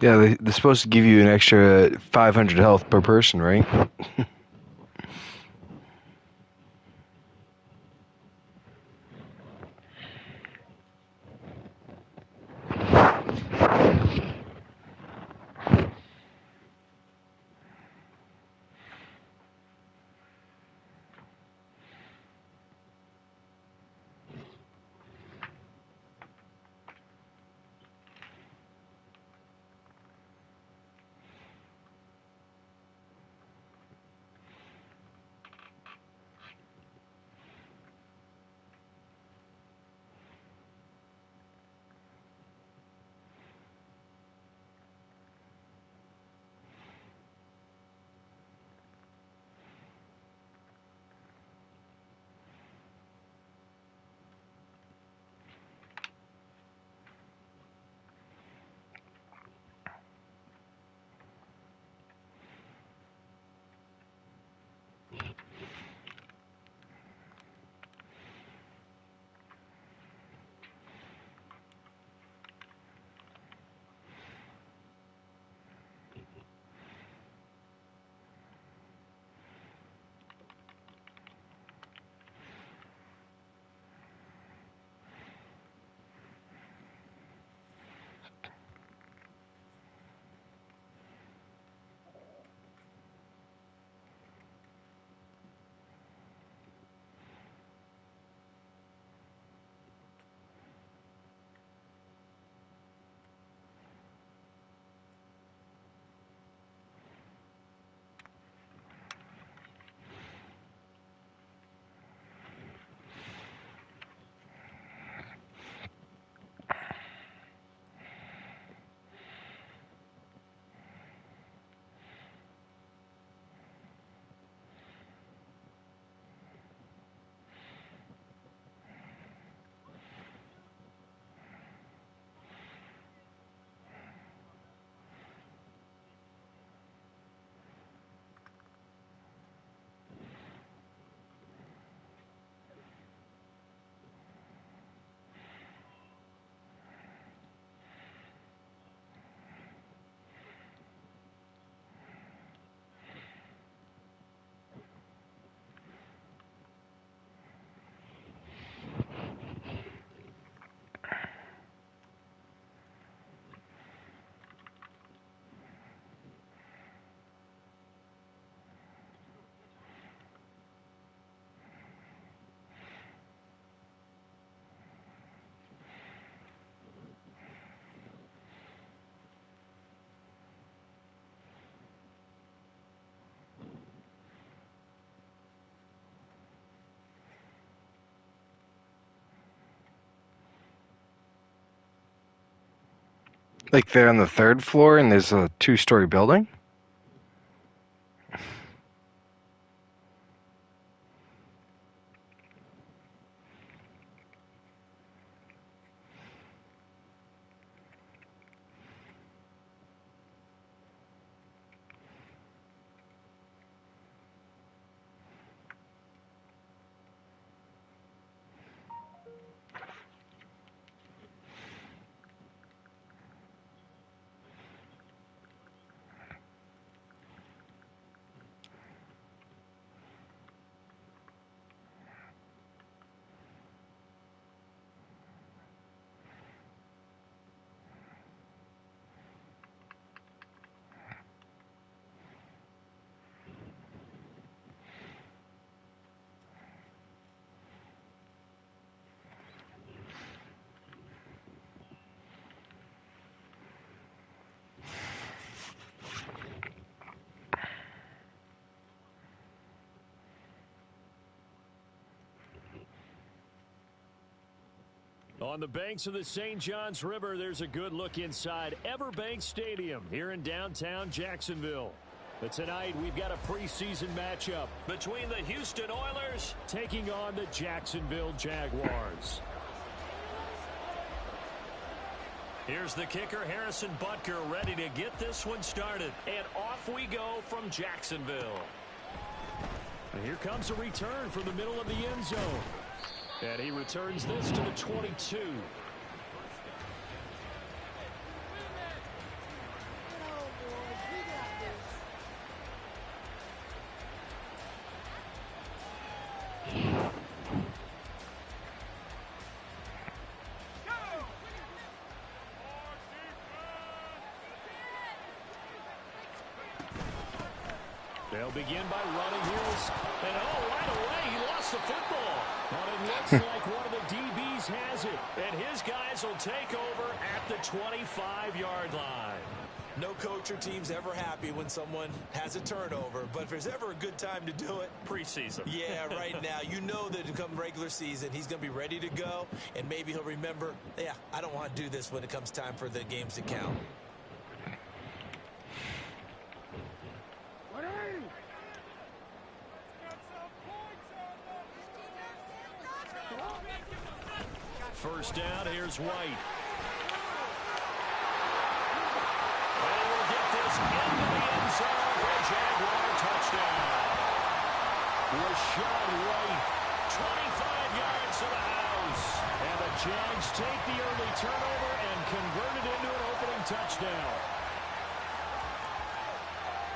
Yeah, they're supposed to give you an extra 500 health per person, right? Like they're on the third floor and there's a two-story building? On the banks of the St. Johns River, there's a good look inside Everbank Stadium here in downtown Jacksonville. But tonight, we've got a preseason matchup between the Houston Oilers taking on the Jacksonville Jaguars. Here's the kicker, Harrison Butker, ready to get this one started. And off we go from Jacksonville. And here comes a return from the middle of the end zone. And he returns this to the 22. They'll begin by running here. And right away, he lost the football. But it looks like one of the DBs has it. And his guys will take over at the 25-yard line. No coach or team's ever happy when someone has a turnover, but if there's ever a good time to do it, preseason. Yeah, right now. You know that come regular season, he's going to be ready to go, and maybe he'll remember, yeah, I don't want to do this when it comes time for the games to count. First down, here's White. Into the end zone for a Jaguar touchdown. Rashad White, 25 yards to the house. And the Jags take the early turnover and convert it into an opening touchdown.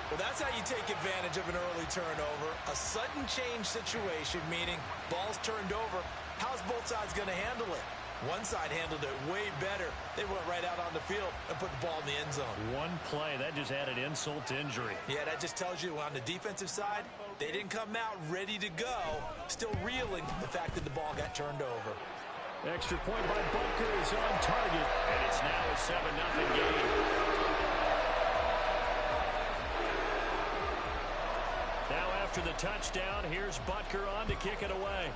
Well, that's how you take advantage of an early turnover. A sudden change situation, meaning ball's turned over. How's both sides going to handle it? One side handled it way better. They went right out on the field and put the ball in the end zone. One play, that just added insult to injury. Yeah, that just tells you on the defensive side, they didn't come out ready to go, still reeling the fact that the ball got turned over. Extra point by Butker is on target, and it's now a 7-0 game. Now after the touchdown, here's Butker on to kick it away.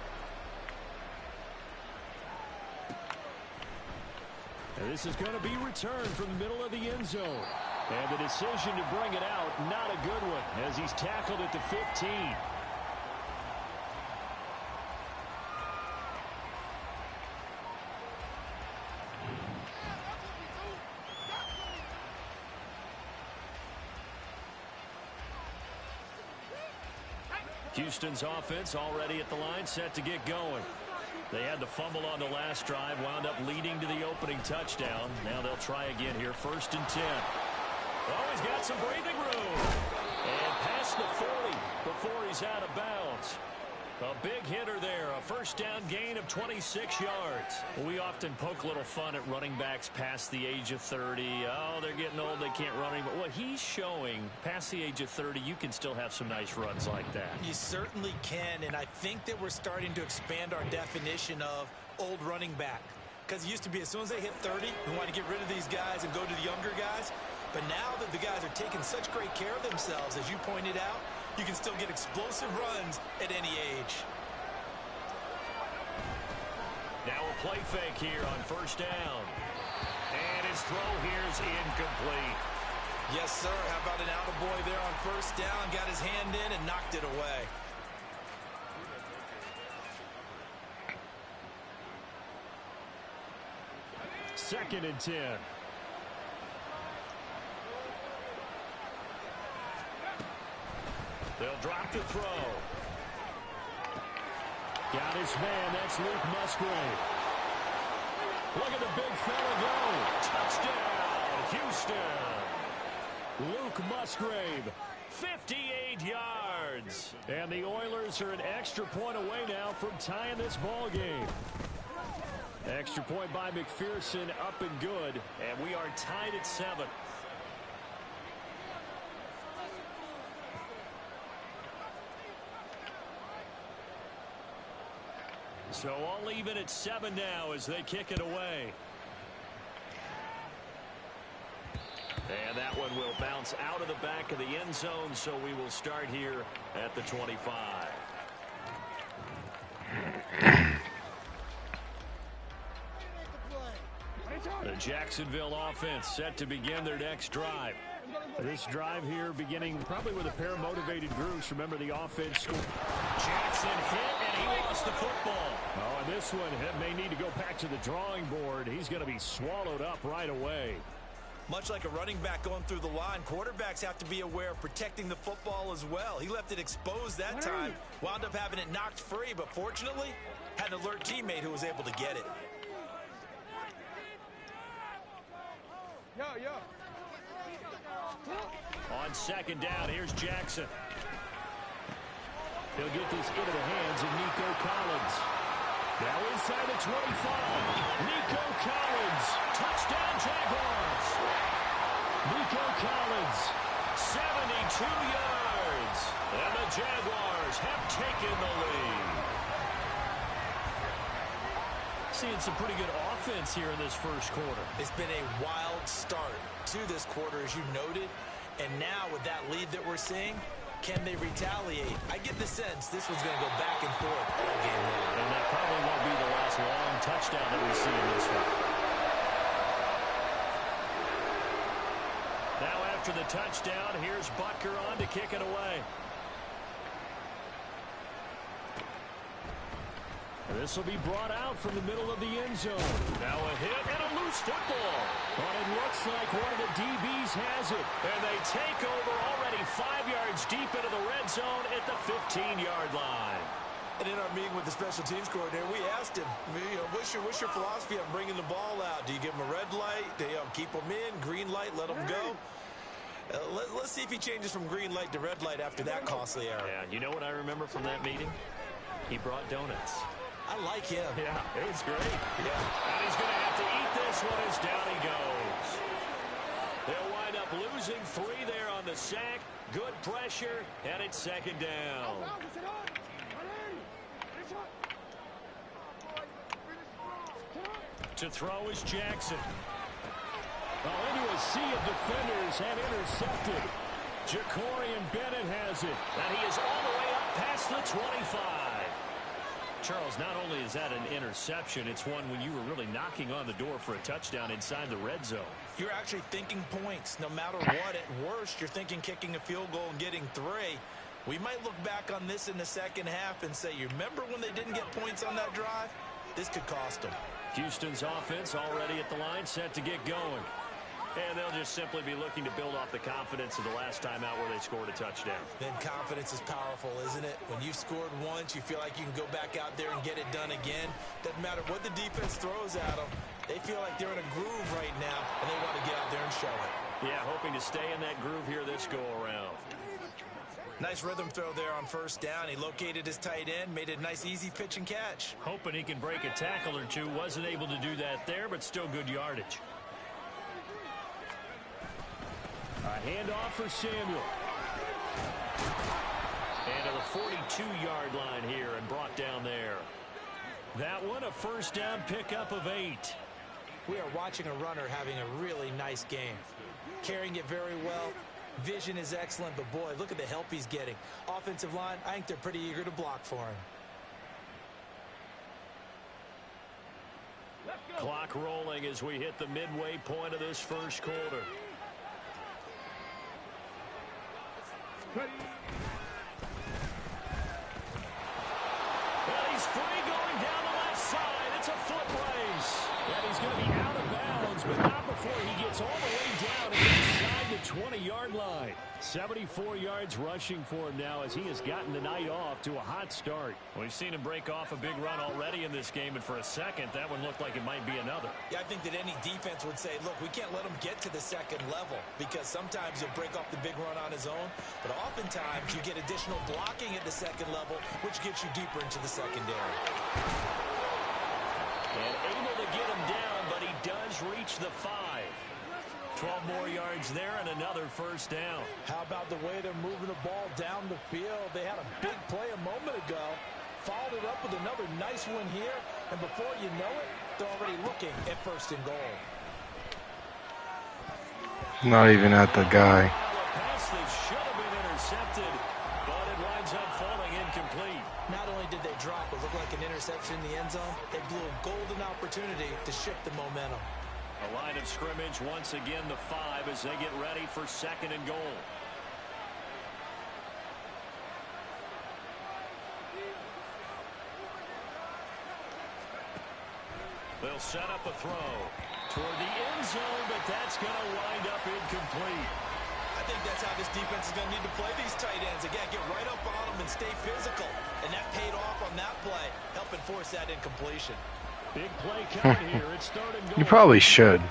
And this is going to be returned from the middle of the end zone. And the decision to bring it out, not a good one, as he's tackled at the 15. Houston's offense already at the line, set to get going. They had the fumble on the last drive, wound up leading to the opening touchdown. Now they'll try again here, 1st and 10. Oh, he's got some breathing room. And past the 40 before he's out of bounds. A big hitter there, a first down gain of 26 yards. We often poke a little fun at running backs past the age of 30. Oh, they're getting old, they can't run anymore. Well, he's showing past the age of 30, you can still have some nice runs like that. You certainly can, and I think that we're starting to expand our definition of old running back. Because it used to be as soon as they hit 30, we want to get rid of these guys and go to the younger guys. But now that the guys are taking such great care of themselves, as you pointed out, you can still get explosive runs at any age. Now a play fake here on first down. And his throw here is incomplete. Yes, sir. How about an attaboy there on first down? Got his hand in and knocked it away. Second and 10. They'll drop the throw. Got his man. That's Luke Musgrave. Look at the big fella go. Touchdown, Houston. Luke Musgrave, 58 yards. And the Oilers are an extra point away now from tying this ball game. Extra point by McPherson, up and good. And we are tied at 7. So all even at 7 now as they kick it away. And that one will bounce out of the back of the end zone, so we will start here at the 25. The Jacksonville offense set to begin their next drive. This drive here beginning probably with a pair of motivated groups. Remember, the offense scored. Jackson hit, and he lost the football. Oh, and this one may need to go back to the drawing board. He's going to be swallowed up right away. Much like a running back going through the line, quarterbacks have to be aware of protecting the football as well. He left it exposed that time, wound up having it knocked free, but fortunately, had an alert teammate who was able to get it. On second down, here's Jackson. He'll get this into the hands of Nico Collins. Now inside the 25. Nico Collins. Touchdown, Jaguars. Nico Collins. 72 yards. downs. And the Jaguars have taken the lead. Seeing some pretty good offense here in this first quarter. It's been a wild start to this quarter, as you noted. And now with that lead that we're seeing, can they retaliate? I get the sense this one's going to go back and forth all game long. And that probably won't be the last long touchdown that we see in this one. Now after the touchdown, here's Butker on to kick it away. This will be brought out from the middle of the end zone. Now a hit and a loose football. But it looks like one of the DBs has it. And they take over already 5 yards deep into the red zone at the 15-yard line. And in our meeting with the special teams coordinator, we asked him, what's your philosophy on bringing the ball out? Do you give them a red light? Do you keep them in? Green light, let them go? Let's see if he changes from green light to red light after that costly error. Yeah, you know what I remember from that meeting? He brought donuts. I like him. Yeah, it was great. Yeah. And he's going to have to eat this one as down he goes. They'll wind up losing 3 there on the sack. Good pressure, and it's second down. To throw is Jackson. Well, into a sea of defenders and intercepted. Jacorian Bennett has it. And he is all the way up past the 25. Charles, not only is that an interception, it's one when you were really knocking on the door for a touchdown inside the red zone. You're actually thinking points. No matter what, at worst, you're thinking kicking a field goal and getting 3. We might look back on this in the second half and say, you remember when they didn't get points on that drive? This could cost them. Houston's offense already at the line, set to get going. And they'll just simply be looking to build off the confidence of the last time out where they scored a touchdown. Then confidence is powerful, isn't it? When you've scored once, you feel like you can go back out there and get it done again. Doesn't matter what the defense throws at them. They feel like they're in a groove right now, and they want to get out there and show it. Yeah, hoping to stay in that groove here this go-around. Nice rhythm throw there on first down. He located his tight end, made it a nice easy pitch and catch. Hoping he can break a tackle or two. Wasn't able to do that there, but still good yardage. A handoff for Samuel. And to the 42-yard line here and brought down there. That one, a first down pickup of 8. We are watching a runner having a really nice game. Carrying it very well. Vision is excellent, but boy, look at the help he's getting. Offensive line, I think they're pretty eager to block for him. Clock rolling as we hit the midway point of this first quarter. Well, he's free going down the left side. It's a foot race. And he's going to be out of bounds, but not before he gets all the way down and inside the 20-yard line. 74 yards rushing for him now as he has gotten the night off to a hot start. We've seen him break off a big run already in this game, and for a second, that one looked like it might be another. Yeah, I think that any defense would say, look, we can't let him get to the second level because sometimes he'll break off the big run on his own, but oftentimes you get additional blocking at the second level, which gets you deeper into the secondary. And able to get him down, but he does reach the 5. 12 more yards there and another first down. How about the way they're moving the ball down the field? They had a big play a moment ago, followed it up with another nice one here, and before you know it, they're already looking at first and goal. Not even at the guy. A pass that should have been intercepted, but it winds up falling incomplete. Not only did they drop what looked like an interception in the end zone, they blew a golden opportunity to shift the momentum. A line of scrimmage once again the 5 as they get ready for second and goal. They'll set up a throw toward the end zone, but that's going to wind up incomplete. I think that's how this defense is going to need to play these tight ends. Again, get right up on them and stay physical. And that paid off on that play, helping force that incompletion. Big play coming here. It's third and goal. You probably should.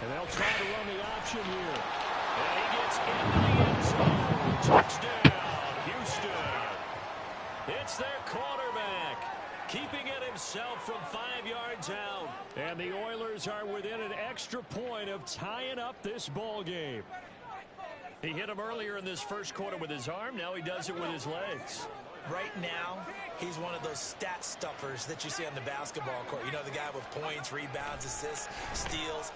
And they'll try to run the option here. And he gets into the end zone. Touchdown, Houston. It's their quarterback, keeping it himself. himself from 5 yards out. And the Oilers are within an extra point of tying up this ball game. He hit him earlier in this first quarter with his arm. Now he does it with his legs. Right now, he's one of those stat stuffers that you see on the basketball court. You know, the guy with points, rebounds, assists, steals.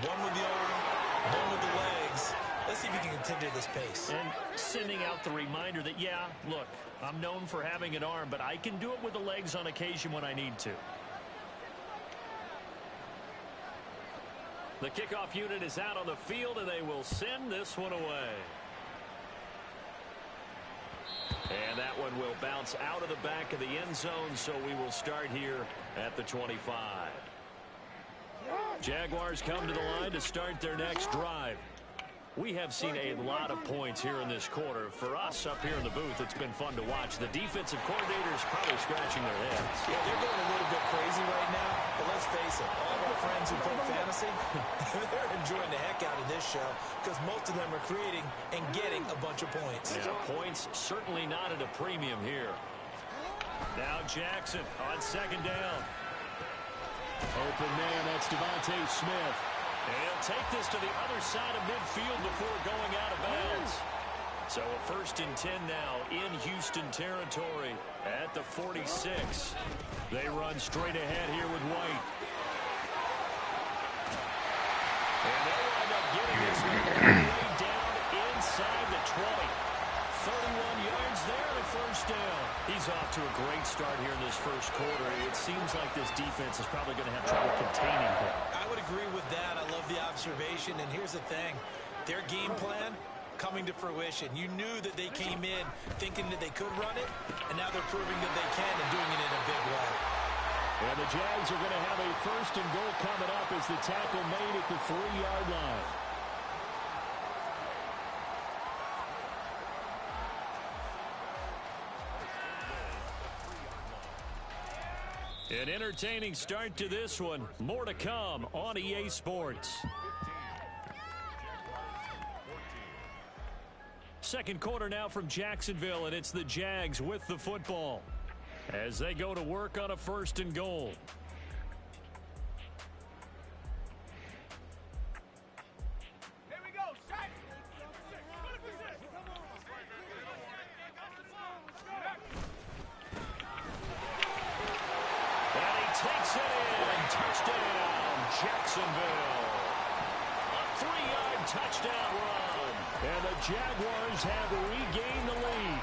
One with the arm, one with the legs. Let's see if he can continue this pace. And sending out the reminder that, yeah, look, I'm known for having an arm, but I can do it with the legs on occasion when I need to. The kickoff unit is out on the field, and they will send this one away. And that one will bounce out of the back of the end zone, so we will start here at the 25. Jaguars come to the line to start their next drive. We have seen a lot of points here in this quarter. For us up here in the booth, it's been fun to watch. The defensive coordinators probably scratching their heads. Yeah, they're going a little bit crazy right now, but let's face it, all of our friends who play fantasy, they're enjoying the heck out of this show because most of them are creating and getting a bunch of points. Yeah, points certainly not at a premium here. Now Jackson on second down. Open man, that's Devontae Smith. And he'll take this to the other side of midfield before going out of bounds. So a 1st and 10 now in Houston territory at the 46. They run straight ahead here with White. And they'll wind up getting this one down inside the 20. 31 yards there, the first down. He's off to a great start here in this first quarter. It seems like this defense is probably going to have trouble containing him. I would agree with that. I love the observation. And here's the thing. Their game plan coming to fruition. You knew that they came in thinking that they could run it, and now they're proving that they can and doing it in a big way. And the Jags are going to have a 1st and goal coming up as the tackle made at the 3-yard line. An entertaining start to this one. More to come on EA Sports. Second quarter now from Jacksonville, and it's the Jags with the football as they go to work on a 1st and goal. Jacksonville. A 3-yard touchdown run. And the Jaguars have regained the lead.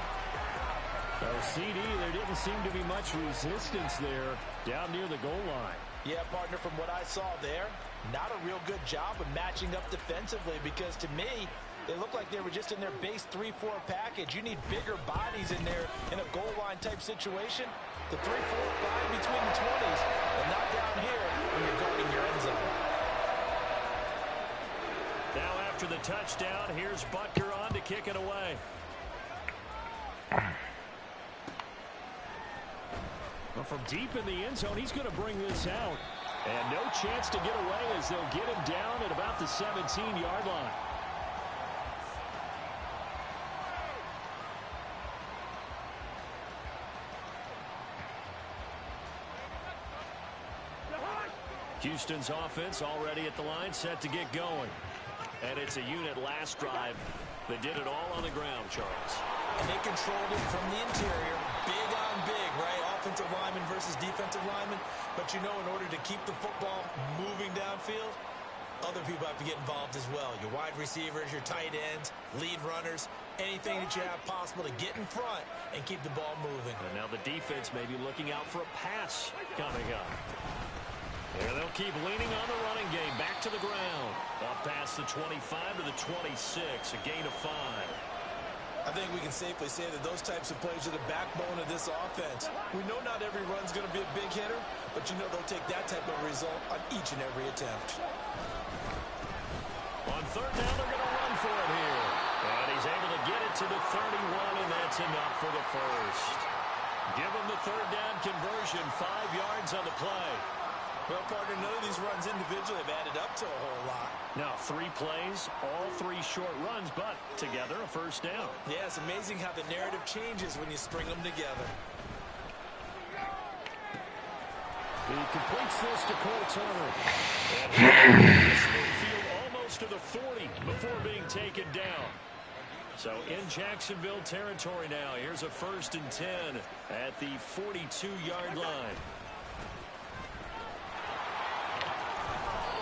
So, CD, there didn't seem to be much resistance there down near the goal line. Yeah, partner, from what I saw there, not a real good job of matching up defensively because to me, they looked like they were just in their base 3-4 package. You need bigger bodies in there in a goal line type situation. The 3-4, 5 between the 20s, and not down here when you're guarding your end zone. Now after the touchdown, here's Butker on to kick it away. Well, from deep in the end zone, he's going to bring this out. And no chance to get away as they'll get him down at about the 17-yard line. Houston's offense already at the line, set to get going. And it's a unit last drive that did it all on the ground, Charles. And they controlled it from the interior. Big on big, right? Offensive lineman versus defensive lineman. But you know, in order to keep the football moving downfield, other people have to get involved as well. Your wide receivers, your tight ends, lead runners, anything that you have possible to get in front and keep the ball moving. And now the defense may be looking out for a pass coming up. And they'll keep leaning on the running game. Back to the ground. Up past the 25 to the 26. A gain of 5. I think we can safely say that those types of plays are the backbone of this offense. We know not every run's going to be a big hitter, but you know they'll take that type of result on each and every attempt. On third down, they're going to run for it here. And he's able to get it to the 31, and that's enough for the first. Give him the third down conversion. 5 yards on the play. Well, partner, none of these runs individually have added up to a whole lot. Now, 3 plays, all 3 short runs, but together a first down. Yeah, it's amazing how the narrative changes when you string them together. completes this to Cole Turner. And this field almost to the 40 before being taken down. So in Jacksonville territory now. Here's a 1st and 10 at the 42-yard line.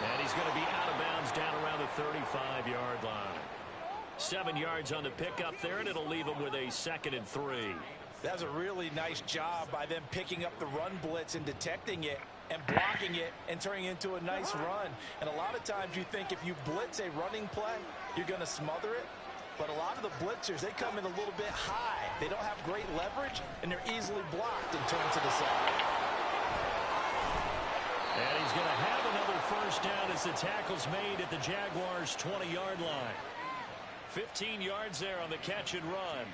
And he's going to be out of bounds down around the 35-yard line. 7 yards on the pickup there, and it'll leave him with a 2nd and 3. That was a really nice job by them picking up the run blitz and detecting it and blocking it and turning it into a nice run. And a lot of times you think if you blitz a running play, you're going to smother it. But a lot of the blitzers, they come in a little bit high. They don't have great leverage, and they're easily blocked and turned to the side. And he's going to have another 1st down as the tackle's made at the Jaguars' 20-yard line. 15 yards there on the catch and run.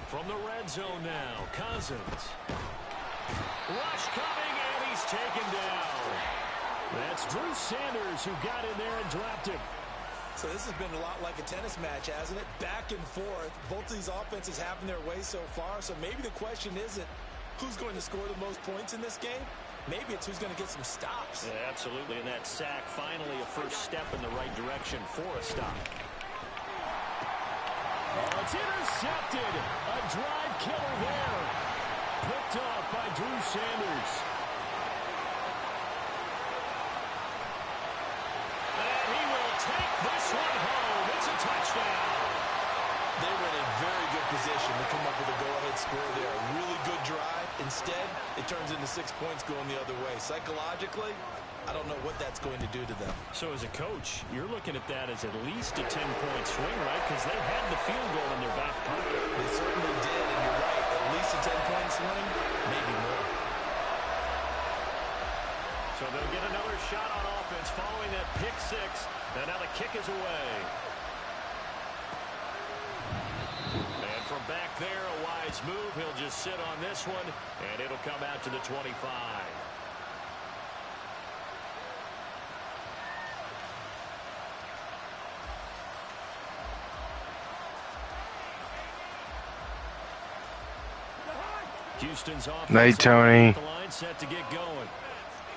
From the red zone now, Cousins. Rush coming, and he's taken down. That's Drew Sanders who got in there and dropped him. So this has been a lot like a tennis match, hasn't it? Back and forth. Both of these offenses having their way so far. So maybe the question isn't who's going to score the most points in this game. Maybe it's who's going to get some stops. Yeah, absolutely. And that sack, finally a first step in the right direction for a stop. Oh, it's intercepted. A drive killer there. Picked off by Drew Sanders. And he will take this one home. It's a touchdown. They were in a very good position to come up with a go-ahead score there. A really good drive. Instead, it turns into 6 points going the other way. Psychologically, I don't know what that's going to do to them. So as a coach, you're looking at that as at least a 10-point swing, right? Because they had the field goal in their back pocket. They certainly did, and you're right. At least a 10-point swing, maybe more. So they'll get another shot on offense following that pick 6. And now the kick is away. And from back there, a wise move. He'll just sit on this one, and it'll come out to the 25. Houston's offense. Night, Tony. The line set to get going.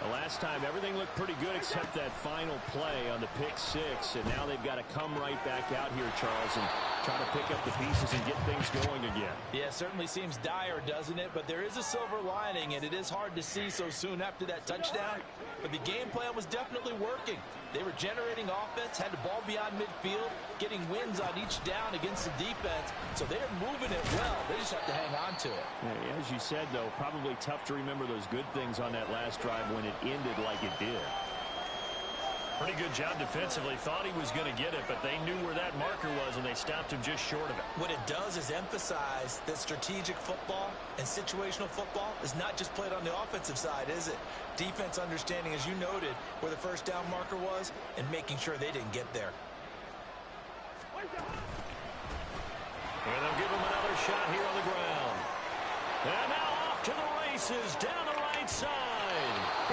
The last time everything looked pretty good except that final play on the pick 6, and now they've got to come right back out here, Charles, and try to pick up the pieces and get things going again. Yeah, it certainly seems dire, doesn't it? But there is a silver lining, and it is hard to see so soon after that touchdown. But the game plan was definitely working. They were generating offense, had the ball beyond midfield, getting wins on each down against the defense. So they're moving it well. They just have to hang on to it. Yeah, as you said, though, probably tough to remember those good things on that last drive when it ended like it did. Pretty good job defensively. Thought he was going to get it, but they knew where that marker was, and they stopped him just short of it. What it does is emphasize that strategic football and situational football is not just played on the offensive side, is it? Defense understanding, as you noted, where the first down marker was and making sure they didn't get there. And they'll give him another shot here on the ground. And now off to the races down the right side.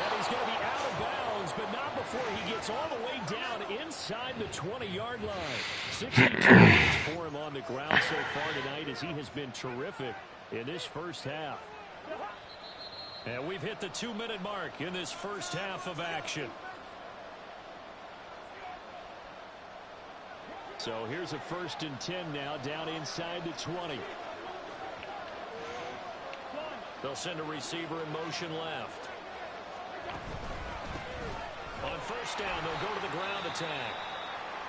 And he's going to be out of bounds, but not before he gets all the way down inside the 20-yard line. 62 yards for him on the ground so far tonight as he has been terrific in this first half. And we've hit the 2-minute mark in this first half of action. So here's a 1st and 10 now down inside the 20. They'll send a receiver in motion left. On 1st down, they'll go to the ground attack.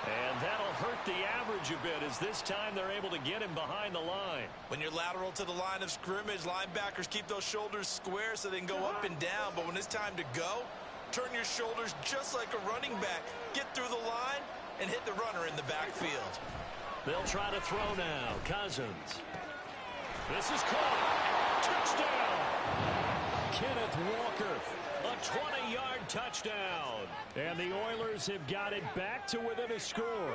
And that'll hurt the average a bit as this time they're able to get him behind the line. When you're lateral to the line of scrimmage, linebackers keep those shoulders square so they can go up and down. But when it's time to go, turn your shoulders just like a running back. Get through the line and hit the runner in the backfield. They'll try to throw now. Cousins. This is caught. Touchdown. Kenneth Walker. A 20-yard touchdown. And the Oilers have got it back to within a score.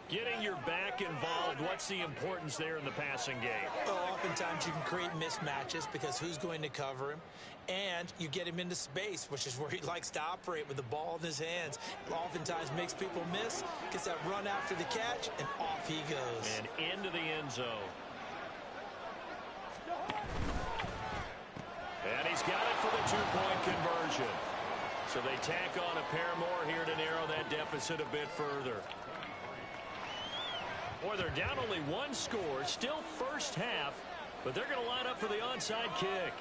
Getting your back involved, what's the importance there in the passing game? Well, oftentimes you can create mismatches because who's going to cover him? And you get him into space, which is where he likes to operate with the ball in his hands. Oftentimes makes people miss, gets that run after the catch, and off he goes. And into the end zone. And he's got it for the two-point conversion. So they tack on a pair more here to narrow that deficit a bit further. Boy, they're down only one score, still first half, but they're going to line up for the onside kick.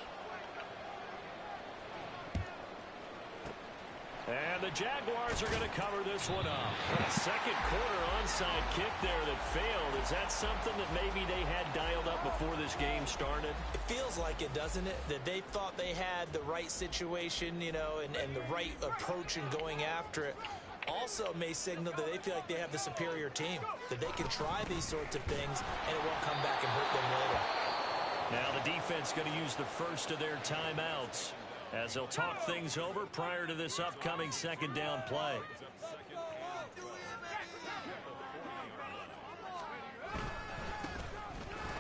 And the Jaguars are going to cover this one up. A second quarter onside kick there that failed. Is that something that maybe they had dialed up before this game started? It feels like it, doesn't it? That they thought they had the right situation, you know, and the right approach in going after it. Also may signal that they feel like they have the superior team, that they can try these sorts of things and it won't come back and hurt them later. Now the defense going to use the first of their timeouts as they'll talk things over prior to this upcoming second down play.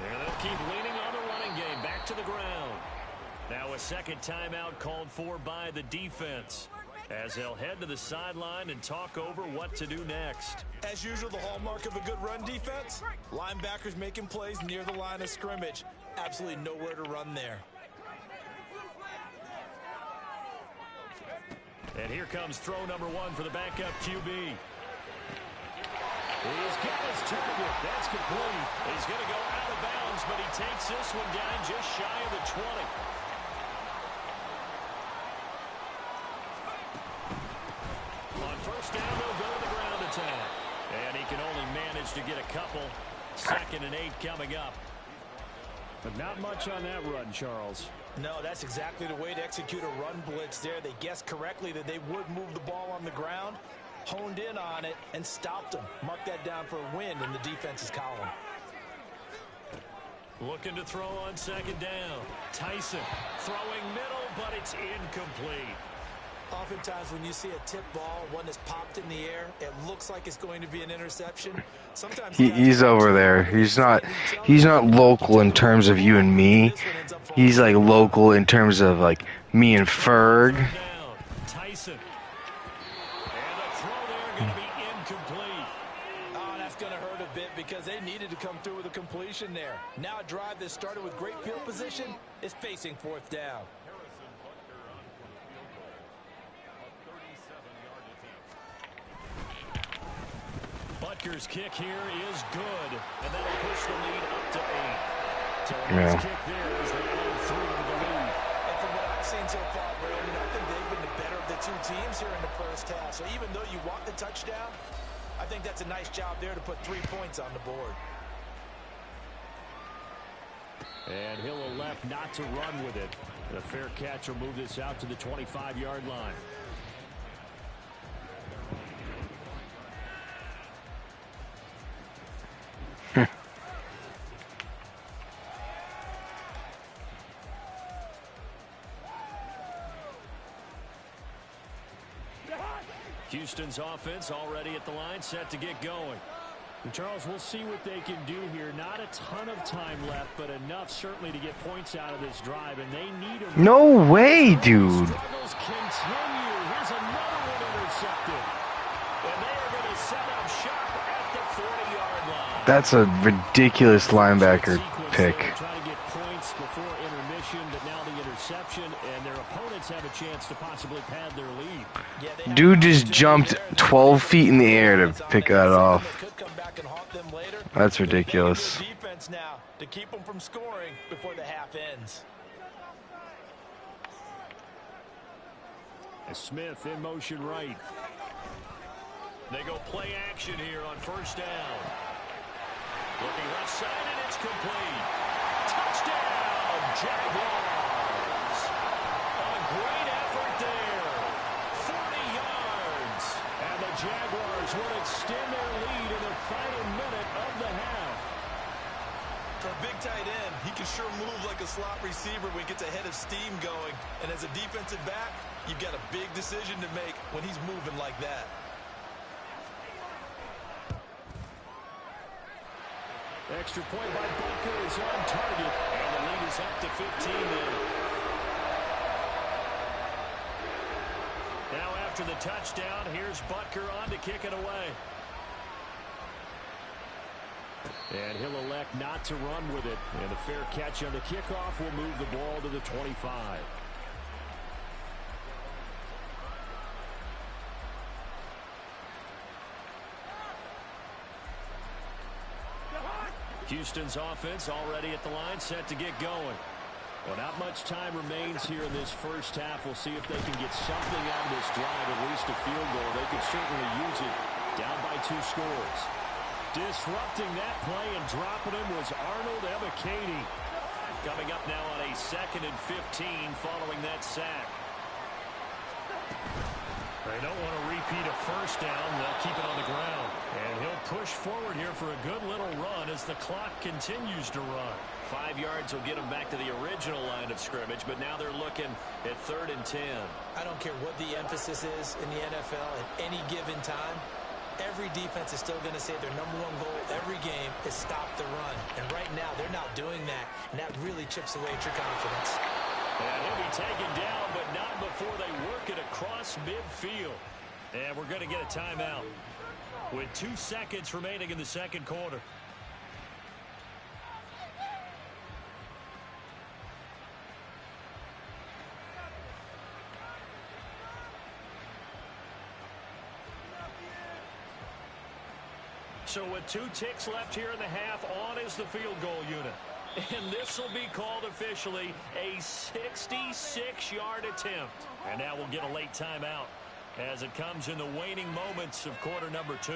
And they'll keep leaning on the running game, back to the ground. Now a second timeout called for by the defense, as they'll head to the sideline and talk over what to do next. As usual, the hallmark of a good run defense, linebackers making plays near the line of scrimmage. Absolutely nowhere to run there. And here comes throw number one for the backup QB. He's got his target. That's complete. He's going to go out of bounds, but he takes this one down just shy of the 20. On first down, they'll go to the ground attack. And he can only manage to get a couple. 2nd and 8 coming up. But not much on that run, Charles. No, that's exactly the way to execute a run blitz there. They guessed correctly that they would move the ball on the ground, honed in on it, and stopped them. Mark that down for a win in the defense's column. Looking to throw on second down. Tyson throwing middle, but it's incomplete. Oftentimes when you see a tip ball, one that's popped in the air, it looks like it's going to be an interception. Sometimes he's over there. He's not local in terms of you and me. He's like local in terms of like me and Ferg. Tyson. And the throw there going to be incomplete. Oh, that's going to hurt a bit because they needed to come through with a completion there. Now a drive that started with great field position is facing 4th down. Butker's kick here is good, and that'll push the lead up to 8. So his kick there as they move through to the lead. And from what I've seen so far, Brandon, I think they've been the better of the two teams here in the first half. So even though you want the touchdown, I think that's a nice job there to put 3 points on the board. And he'll elect not to run with it. The fair catch will move this out to the 25-yard line. Houston's offense already at the line, set to get going. And Charles, we'll see what they can do here. Not a ton of time left, but enough certainly to get points out of this drive, and they need them. No way, dude. Struggles continue. Here's another one intercepted. And they are going to set up shop at the 40-yard line. That's a ridiculous linebacker pick. Trying to get points before intermission, but now the interception, and their opponents have a chance to possibly pad their lead. Dude just jumped 12 feet in the air to pick that off. That's ridiculous. Defense now to keep them from scoring before the half ends. Smith in motion right. They go play action here on first down. Looking left side, and it's complete. Touchdown, Jaguars. A great effort there. 40 yards. And the Jaguars will extend their lead in the final minute of the half. For a big tight end, he can sure move like a slot receiver when he gets a head of steam going. And as a defensive back, you've got a big decision to make when he's moving like that. Extra point by Butker is on target, and the lead is up to 15 now. Now after the touchdown, here's Butker on to kick it away. And he'll elect not to run with it. And a fair catch on the kickoff will move the ball to the 25. Houston's offense already at the line, set to get going. Well, not much time remains here in this first half. We'll see if they can get something out of this drive, at least a field goal. They could certainly use it, down by 2 scores. Disrupting that play and dropping him was Arnold Ebiketie. Coming up now on a 2nd and 15 following that sack. They don't want to repeat a first down. They'll keep it on the ground. And he'll push forward here for a good little run as the clock continues to run. 5 yards will get them back to the original line of scrimmage, but now they're looking at 3rd and 10. I don't care what the emphasis is in the NFL at any given time. Every defense is still going to say their #1 goal every game is stop the run. And right now, they're not doing that, and that really chips away at your confidence. And he'll be taken down, but not before they work it across midfield. And we're going to get a timeout with 2 seconds remaining in the second quarter. So with 2 ticks left here in the half, on is the field goal unit. And this will be called officially a 66-yard attempt. And now we'll get a late timeout as it comes in the waning moments of quarter number 2.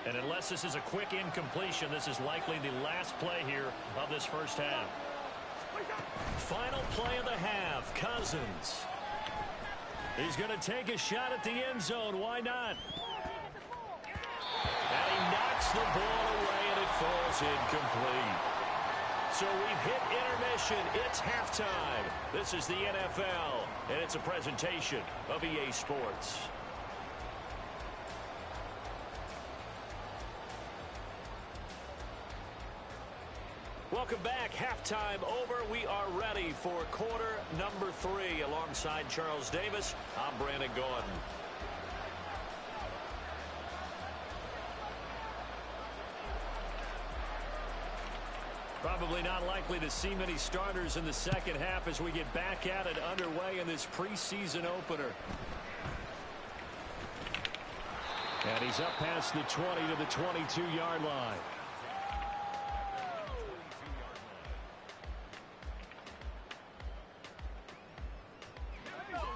And unless this is a quick incompletion, this is likely the last play here of this first half. Final play of the half, Cousins. He's going to take a shot at the end zone. Why not? And he knocks the ball away, and it falls incomplete. So we've hit intermission. It's halftime. This is the NFL, and it's a presentation of EA Sports. Welcome back. Halftime over. We are ready for quarter number 3. Alongside Charles Davis, I'm Brandon Gordon. Probably not likely to see many starters in the second half as we get back at it underway in this preseason opener. And he's up past the 20 to the 22-yard line.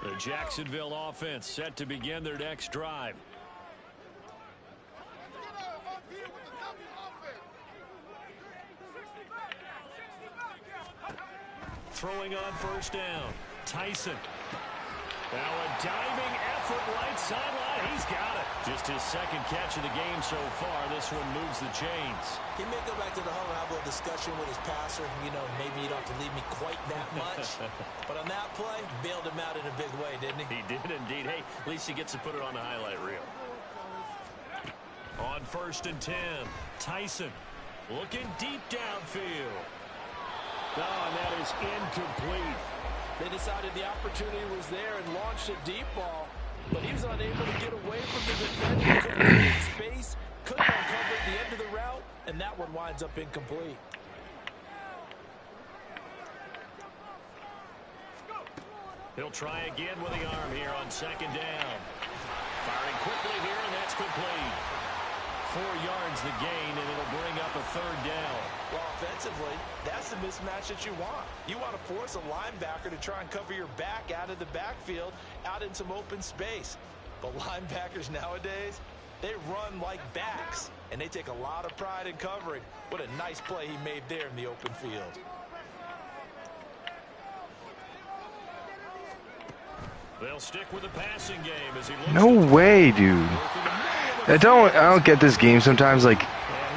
The Jacksonville offense set to begin their next drive. Throwing on first down. Tyson. Now a diving effort right sideline. He's got it. Just his second catch of the game so far. This one moves the chains. He may go back to the huddle and have a little discussion with his passer. You know, maybe you don't have to leave me quite that much. But on that play, bailed him out in a big way, didn't he? He did indeed. Hey, at least he gets to put it on the highlight reel. On 1st and 10, Tyson looking deep downfield. Oh, and that is incomplete. They decided the opportunity was there and launched a deep ball, but he was unable to get away from the defender. Couldn't get in space, couldn't uncover the end of the route, and that one winds up incomplete. He'll try again with the arm here on 2nd down. Firing quickly here, and that's complete. 4 yards the gain, and it'll bring up a 3rd down. Well, offensively, that's the mismatch that you want. You want to force a linebacker to try and cover your back out of the backfield, out in some open space. But linebackers nowadays, they run like backs, and they take a lot of pride in covering. What a nice play he made there in the open field. They'll stick with the passing game as he looks. No way, dude. I don't get this game sometimes. Like,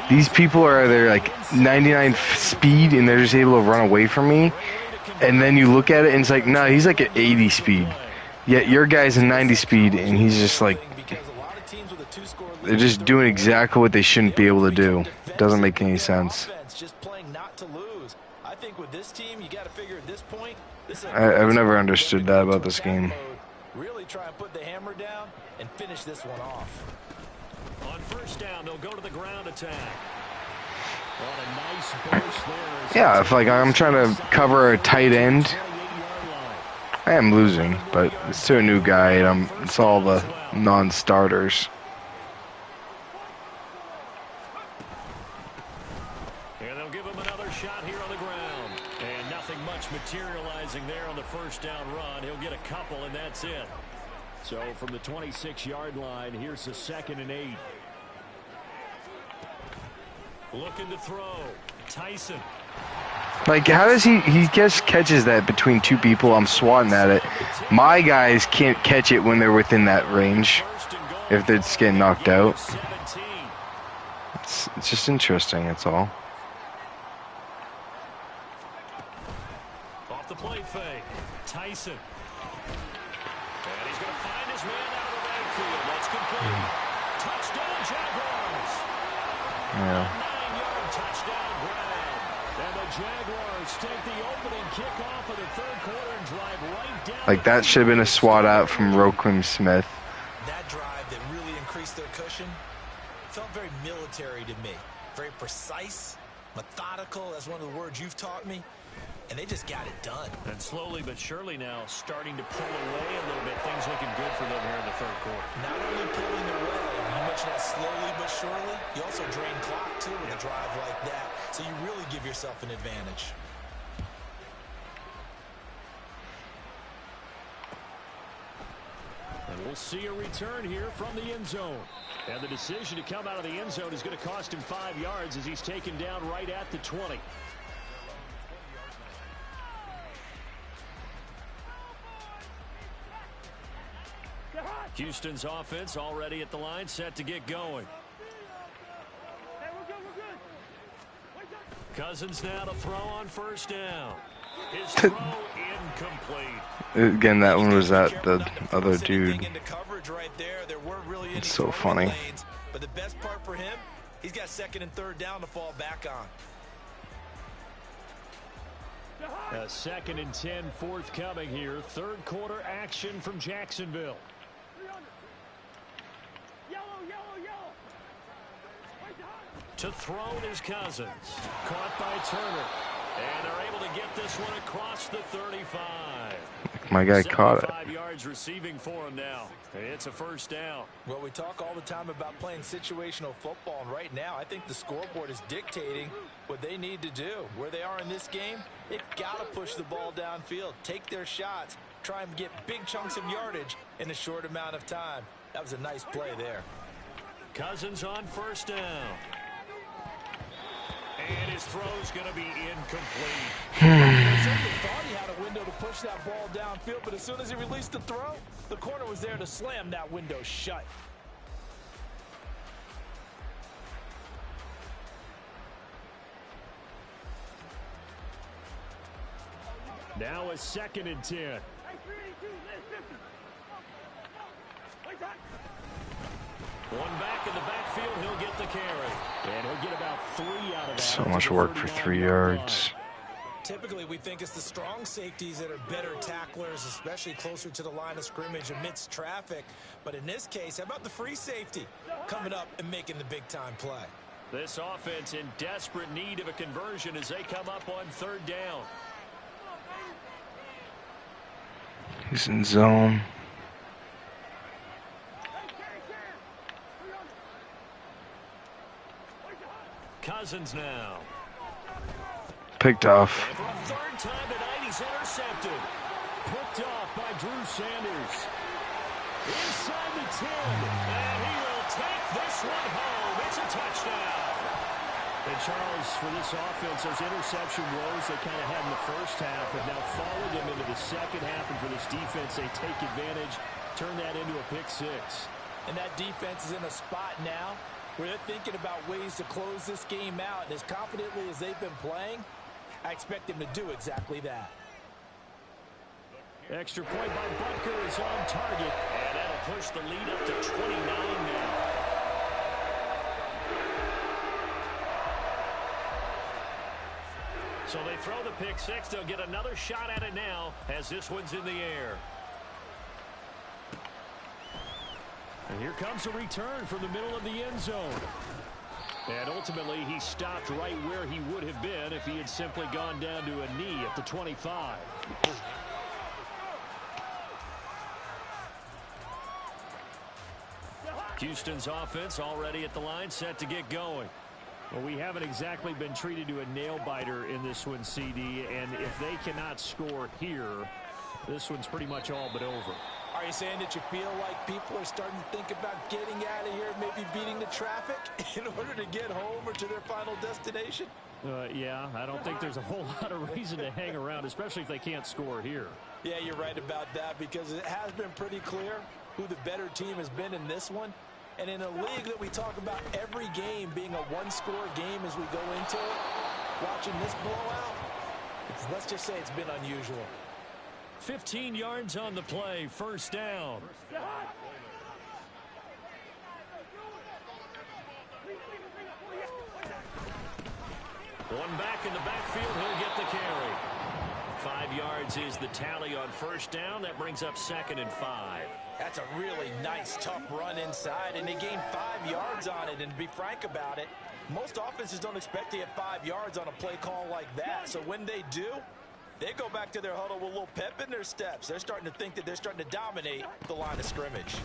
these people are either like 99 speed and they're just able to run away from me, and then you look at it and it's like, no, he's like at 80 speed. Yet your guy's in 90 speed, and he's just like, they're just doing exactly what they shouldn't be able to do. Doesn't make any sense. Just playing not to lose. I think with this team, you got to figure at this point, I've never understood that about this game. Really try and put the hammer down and finish this one off. On first down, they'll go to the ground attack. On a nice burst there. Yeah, if like I'm trying to cover a tight end, I am losing, but it's to a new guy, and it's all the non-starters. And they'll give him another shot here on the ground. And nothing much materializing there on the first down run. He'll get a couple, and that's it. So from the 26-yard line, here's the 2nd and 8. Looking to throw. Tyson. Like, how does he just catches that between two people? I'm swatting at it. My guys can't catch it when they're within that range if they're just getting knocked out. It's just interesting, that's all. Off the play fake. Tyson. And he's going to find his man out of the backfield. That's complete. Touchdown, Jaguars. Yeah. 9-yard touchdown grab. And the Jaguars take the opening kickoff of the 3rd quarter and drive right down. Like, that should have been a swat out from Roquan Smith. That drive that really increased their cushion felt very military to me. Very precise, methodical. That's one of the words you've taught me. And they just got it done. And slowly but surely now starting to pull away a little bit. Things looking good for them here in the 3rd quarter. Not only pulling away, you mentioned that slowly but surely. You also drain clock, too, with a drive like that. So you really give yourself an advantage. And we'll see a return here from the end zone. And the decision to come out of the end zone is going to cost him 5 yards as he's taken down right at the 20. Houston's offense already at the line, set to get going. Cousins now to throw on first down. His throw incomplete. Again, that one was at the other dude. It's so funny. But the best part for him, he's got 2nd and 3rd down to fall back on. A 2nd and 10 forthcoming here. 3rd quarter action from Jacksonville. To throw is Cousins. Caught by Turner. And they're able to get this one across the 35. My guy caught it. 5 yards receiving for him now. It's a first down. Well, we talk all the time about playing situational football, and right now I think the scoreboard is dictating what they need to do. Where they are in this game, they've got to push the ball downfield, take their shots, try and get big chunks of yardage in a short amount of time. That was a nice play there. Cousins on first down. And his throw's going to be incomplete. Thought he had a window to push that ball downfield, but as soon as he released the throw, the corner was there to slam that window shut. Now a 2nd and 10. One back in the backfield, he'll get the carry. And he'll get about 3 out of that. So much work for 3 yards. Typically, we think it's the strong safeties that are better tacklers, especially closer to the line of scrimmage amidst traffic. But in this case, how about the free safety coming up and making the big-time play? This offense in desperate need of a conversion as they come up on 3rd down. He's in zone. Cousins now. Picked off. And for a 3rd time tonight, he's intercepted. Picked off by Drew Sanders. Inside the 10. And he will take this one home. It's a touchdown. And Charles, for this offense, those interception woes they kind of had in the first half have now followed them into the second half. And for this defense, they take advantage, turn that into a pick 6. And that defense is in a spot now where they're thinking about ways to close this game out. And as confidently as they've been playing, I expect them to do exactly that. Extra point by Butker is on target. And that'll push the lead up to 29 now. So they throw the pick six. They'll get another shot at it now as this one's in the air. And here comes a return from the middle of the end zone. And ultimately, he stopped right where he would have been if he had simply gone down to a knee at the 25. Houston's offense already at the line, set to get going. Well, we haven't exactly been treated to a nail-biter in this one, CD, and if they cannot score here, this one's pretty much all but over. Are you saying that you feel like people are starting to think about getting out of here, maybe beating the traffic in order to get home or to their final destination? Yeah, I don't think there's a whole lot of reason to hang around, especially if they can't score here. Yeah, you're right about that, because it has been pretty clear who the better team has been in this one. And in a league that we talk about every game being a one-score game as we go into it, watching this blowout, let's just say it's been unusual. 15 yards on the play, first down. One back in the backfield, he'll get the carry. 5 yards is the tally on first down. That brings up 2nd and 5. That's a really nice, tough run inside, and they gained 5 yards on it. And to be frank about it, most offenses don't expect to get 5 yards on a play call like that. So when they do, they go back to their huddle with a little pep in their steps. They're starting to think that they're starting to dominate the line of scrimmage.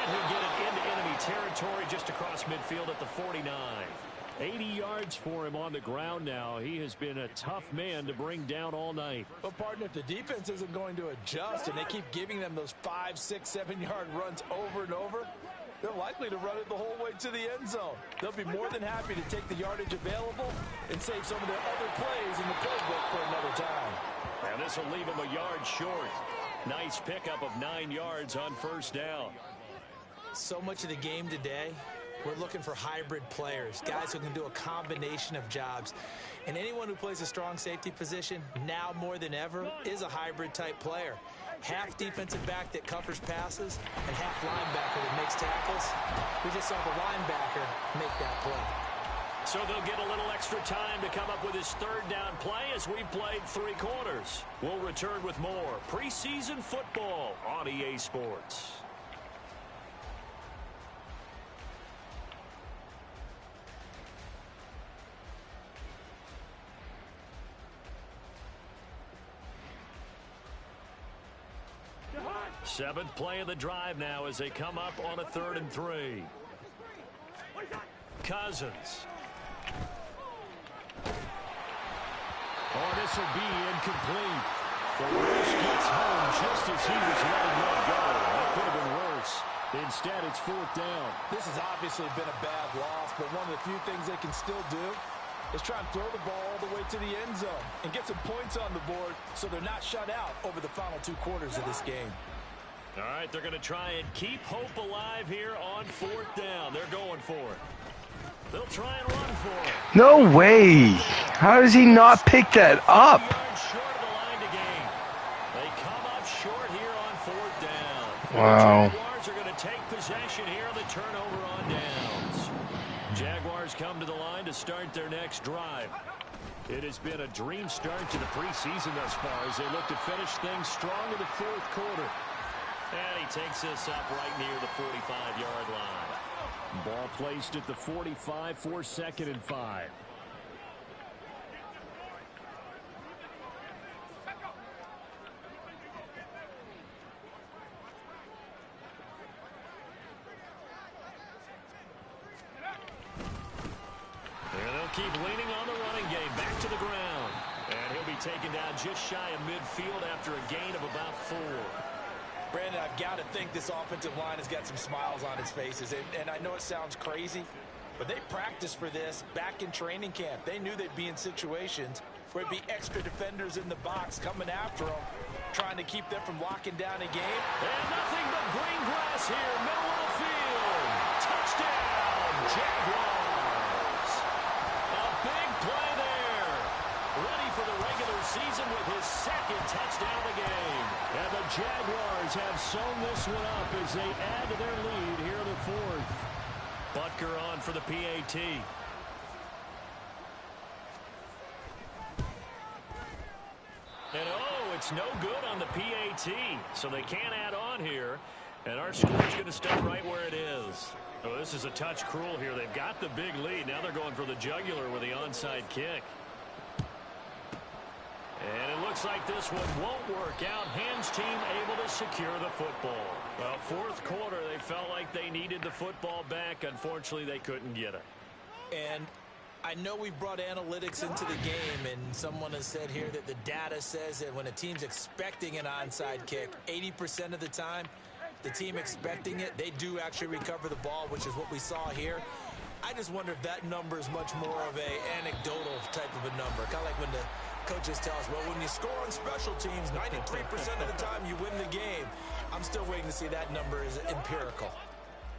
And he'll get it into enemy territory just across midfield at the 49. 80 yards for him on the ground now. He has been a tough man to bring down all night. But, partner, if the defense isn't going to adjust and they keep giving them those 5, 6, 7-yard runs over and over, they're likely to run it the whole way to the end zone. They'll be more than happy to take the yardage available and save some of their other plays in the playbook for another time. And this will leave him a yard short. Nice pickup of 9 yards on first down. So much of the game today, we're looking for hybrid players, guys who can do a combination of jobs. And anyone who plays a strong safety position, now more than ever, is a hybrid type player. Half defensive back that covers passes and half linebacker that makes tackles. We just saw the linebacker make that play. So they'll get a little extra time to come up with his third down play as we've played 3 quarters. We'll return with more preseason football on EA Sports. Seventh play of the drive now as they come up on a 3rd and 3. Cousins. Oh, this will be incomplete. The rush gets home just as he was letting one go. That could have been worse. Instead, it's 4th down. This has obviously been a bad loss, but one of the few things they can still do is try and throw the ball all the way to the end zone and get some points on the board so they're not shut out over the final 2 quarters of this game. All right, they're going to try and keep hope alive here on 4th down. They're going for it. They'll try and run for it. No way. How does he not pick that up? 5 yards short of the line to gain. They come up short here on 4th down. Wow. The Jaguars are going to take possession here on the turnover on downs. Jaguars come to the line to start their next drive. It has been a dream start to the preseason thus far as they look to finish things strong in the 4th quarter. And he takes this up right near the 45-yard line. Ball placed at the 45 for 2nd and 5. And they'll keep leaning on the running game. Back to the ground. And he'll be taken down just shy of midfield after a gain of about 4. Brandon, I've got to think this offensive line has got some smiles on its faces. And I know it sounds crazy, but they practiced for this back in training camp. They knew they'd be in situations where it'd be extra defenders in the box coming after them, trying to keep them from locking down a game. And nothing but green grass here, middle of the field. Touchdown, Jaguars. A big play there. Ready for the regular season with his second touchdown of the game. And the Jaguars have sewn this one up as they add to their lead here in the fourth. Butker on for the PAT. And it's no good on the PAT, so they can't add on here. And our score's going to stay right where it is. Oh, this is a touch cruel here. They've got the big lead. Now they're going for the jugular with the onside kick. And it looks like this one won't work out. Hams team able to secure the football. Well, fourth quarter, they felt like they needed the football back. Unfortunately, they couldn't get it. And I know we brought analytics into the game, and someone has said here that the data says that when a team's expecting an onside kick, 80% of the time, the team expecting it, they do actually recover the ball, which is what we saw here. I just wonder if that number is much more of a anecdotal type of a number. Kind of like when the coaches tell us, well, when you score on special teams, 93% of the time you win the game. I'm still waiting to see that number is empirical.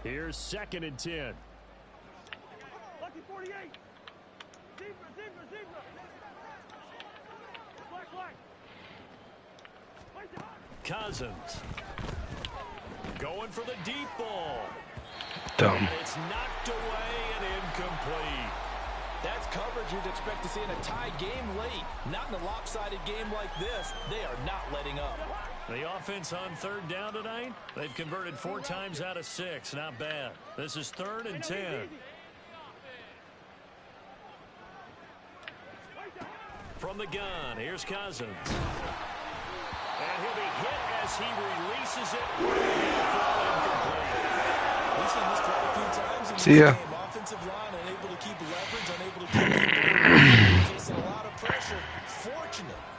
Here's 2nd and 10. Lucky 48. Zebra. Black. Cousins. Going for the deep ball. Dumb. And it's knocked away and incomplete. That's coverage you'd expect to see in a tie game late. Not in a lopsided game like this. They are not letting up. The offense on 3rd down tonight, they've converted 4 times out of 6. Not bad. This is 3rd and 10. From the gun, here's Cousins. And he'll be hit as he releases it. We've seen this quite a few times in this See ya. game. Offensive line unable to keep leverage, unable to keep facing a lot of pressure.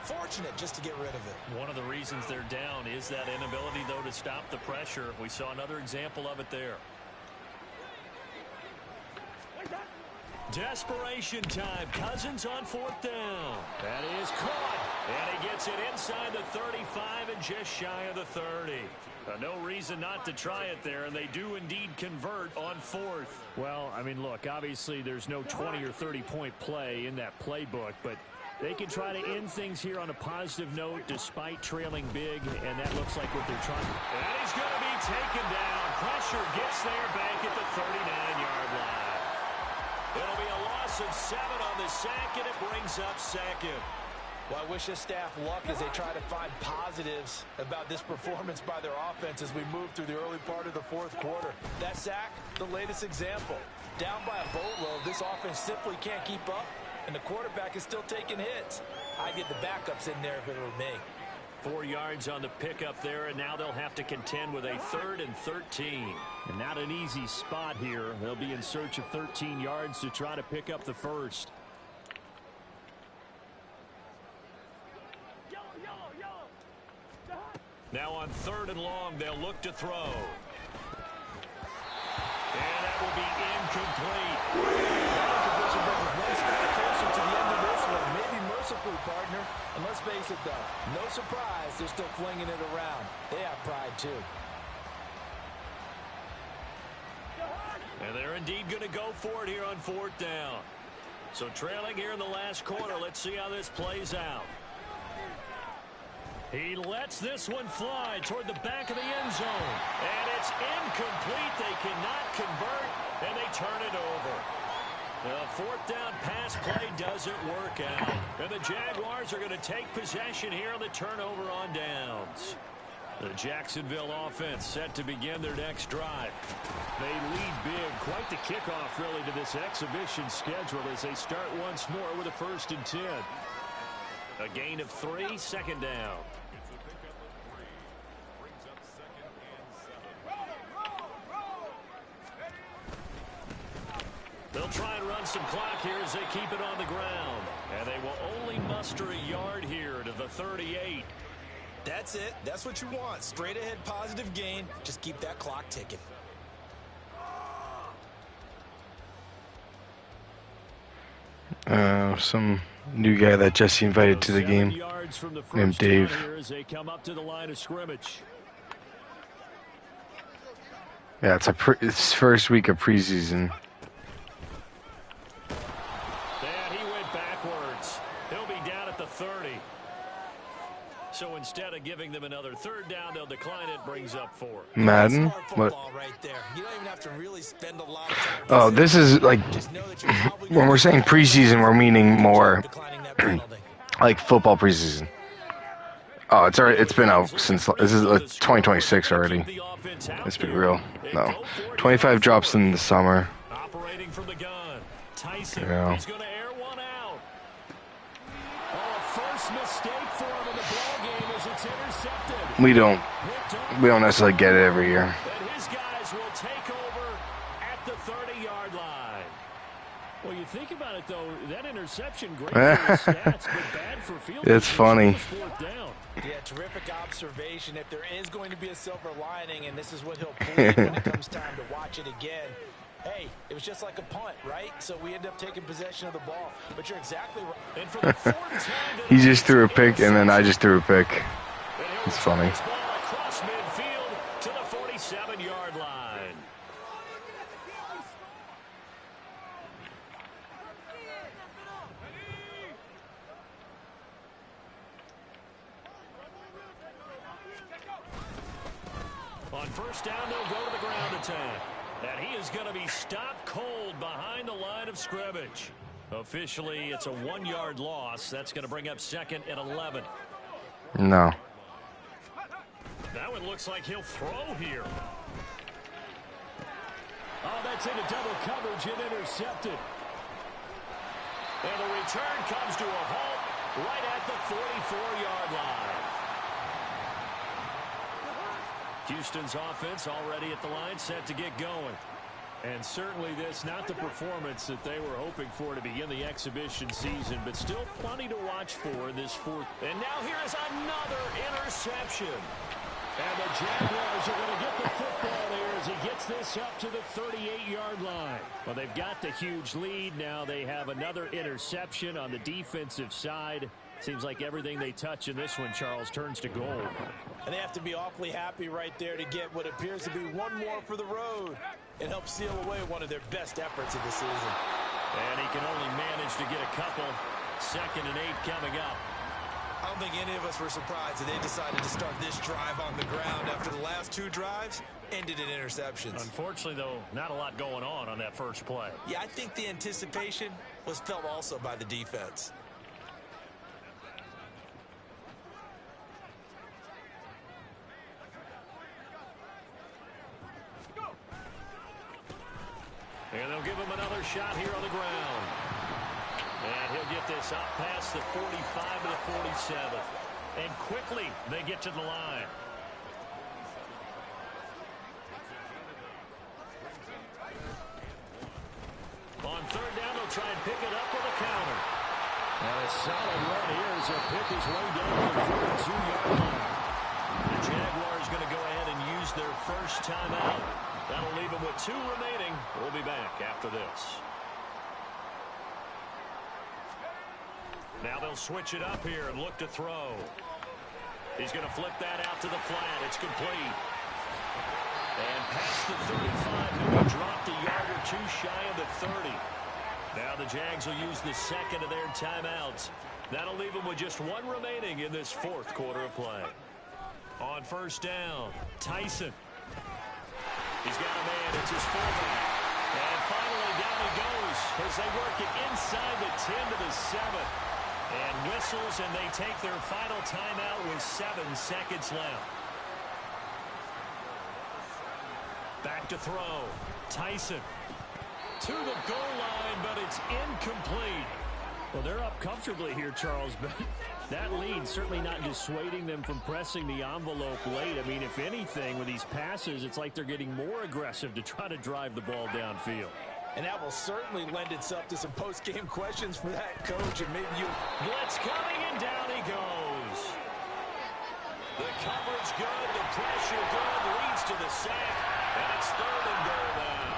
Fortunate just to get rid of it. One of the reasons they're down is that inability, though, to stop the pressure. We saw another example of it there. Desperation time. Cousins on 4th down. That is caught. And he gets it inside the 35 and just shy of the 30. No reason not to try it there, and they do indeed convert on 4th. Well, I mean, look, obviously there's no 20 or 30-point play in that playbook, but they can try to end things here on a positive note despite trailing big, and that looks like what they're trying. And he's going to be taken down. Pressure gets there back at the 39-yard line. It'll be a loss of 7 on the sack, and it brings up 2nd. Well, I wish this staff luck as they try to find positives about this performance by their offense as we move through the early part of the 4th quarter. That sack, the latest example. Down by a boatload, this offense simply can't keep up, and the quarterback is still taking hits. I'd get the backups in there if it were me. 4 yards on the pickup there, and now they'll have to contend with a 3rd and 13. And not an easy spot here. They'll be in search of 13 yards to try to pick up the first. Now on 3rd and long, they'll look to throw. And that will be incomplete. That incompletion brings us one step closer to the end of this one. Maybe mercifully, partner. And let's face it, though, no surprise they're still flinging it around. They have pride, too. And they're indeed going to go for it here on 4th down. So trailing here in the last quarter, let's see how this plays out. He lets this one fly toward the back of the end zone. And it's incomplete. They cannot convert, and they turn it over. The 4th down pass play doesn't work out. And the Jaguars are going to take possession here on the turnover on downs. The Jacksonville offense set to begin their next drive. They lead big. Quite the kickoff, really, to this exhibition schedule as they start once more with a 1st and 10. A gain of 3, 2nd down. They'll try and run some clock here as they keep it on the ground. And they will only muster a yard here to the 38. That's it. That's what you want. Straight ahead positive gain. Just keep that clock ticking. Some new guy that Jesse invited to the game named Dave. As they come up to the line of scrimmage. Yeah, it's first week of preseason. And he went backwards. He'll be down at the Madden? Smart What? football right there. You don't even have to really spend a lot of time. Oh, this is like Just know that you're probably when we're saying preseason, we're meaning more declining that penalty. like football preseason. Oh, it's already. It's been out since this is 2026 already. Let's be real. No, 25 drops in the summer. Operating from the gun. Tyson. Yeah. He's going to air one out. Oh, a first mistake for him in the ball game as it's intercepted. We don't necessarily get it every year. And his guys will take over at the 30-yard line. Well, you think about it, though, that interception, great for his stats, but bad for field It's position funny. on fourth down. Yeah, terrific observation. If there is going to be a silver lining, and this is what he'll plead when it comes time to watch it again, hey, it was just like a punt, right? So we end up taking possession of the ball. But you're exactly right. And for the fourth time He just threw a pick, and then I just threw a pick. It's funny. This ball across midfield to the 47-yard line. On first down, they'll go to the ground attack. And he is going to be stopped cold behind the line of scrimmage. Officially, it's a 1-yard loss. That's going to bring up second and 11. No. That one looks like he'll throw here. Oh, that's into double coverage and intercepted. And the return comes to a halt right at the 44-yard line. Houston's offense already at the line, set to get going. And certainly this, not the performance that they were hoping for to begin the exhibition season, but still plenty to watch for in this fourth. And now here is another interception. And the Jaguars are going to get the football there as he gets this up to the 38-yard line. Well, they've got the huge lead. Now they have another interception on the defensive side. Seems like everything they touch in this one, Charles, turns to gold. And they have to be awfully happy right there to get what appears to be one more for the road and help seal away one of their best efforts of the season. And he can only manage to get a couple. 2nd and 8 coming up. I don't think any of us were surprised that they decided to start this drive on the ground after the last 2 drives ended in interceptions. Unfortunately, though, not a lot going on that first play. Yeah, I think the anticipation was felt also by the defense. And they'll give him another shot here on the ground. And he'll get this up past the 45 to the 47. And quickly, they get to the line. On 3rd down, they'll try and pick it up with a counter. And a solid run here as he'll pick his way down to the 42-yard line. The Jaguars going to go ahead and use their first timeout. That'll leave them with 2 remaining. We'll be back after this. Now they'll switch it up here and look to throw. He's going to flip that out to the flat. It's complete. And past the 35, he'll be dropped a yard or 2 shy of the 30. Now the Jags will use the second of their timeouts. That'll leave them with just 1 remaining in this 4th quarter of play. On first down, Tyson. He's got a man. It's his fullback. And finally down he goes as they work it inside the 10 to the 7. And whistles, and they take their final timeout with 7 seconds left. Back to throw. Tyson to the goal line, but it's incomplete. Well, they're up comfortably here, Charles, but that lead certainly not dissuading them from pressing the envelope late. I mean, if anything, with these passes, it's like they're getting more aggressive to try to drive the ball downfield. And that will certainly lend itself to some post-game questions for that coach. And maybe you... Blitz coming, and down he goes. The coverage good, the pressure good, leads to the sack, and it's 3rd and goal now.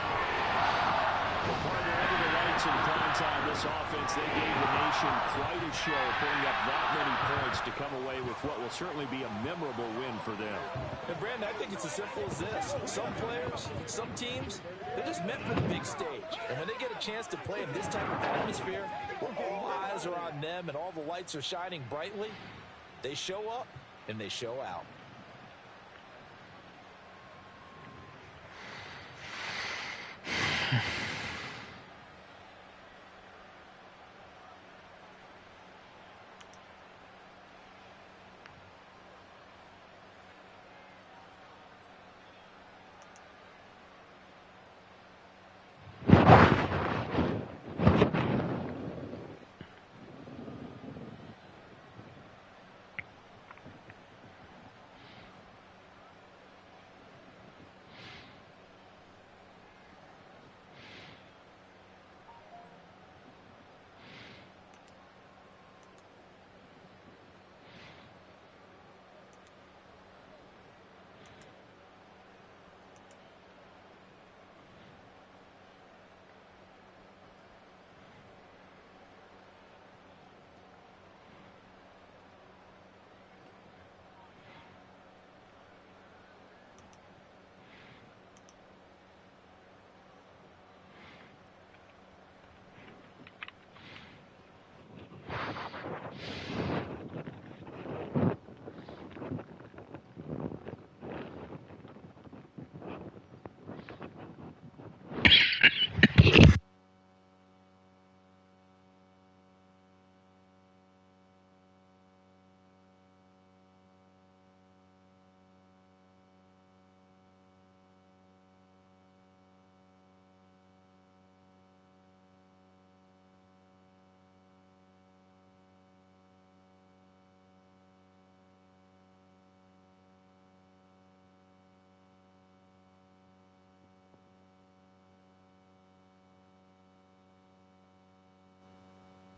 Well, partner, under the lights in prime time, this offense, they gave the nation quite a show, putting up that many points to come away with what will certainly be a memorable win for them. And Brandon, I think it's as simple as this. Some players, some teams, they're just meant for the big stage. And when they get a chance to play in this type of atmosphere, where all eyes are on them and all the lights are shining brightly, they show up and they show out.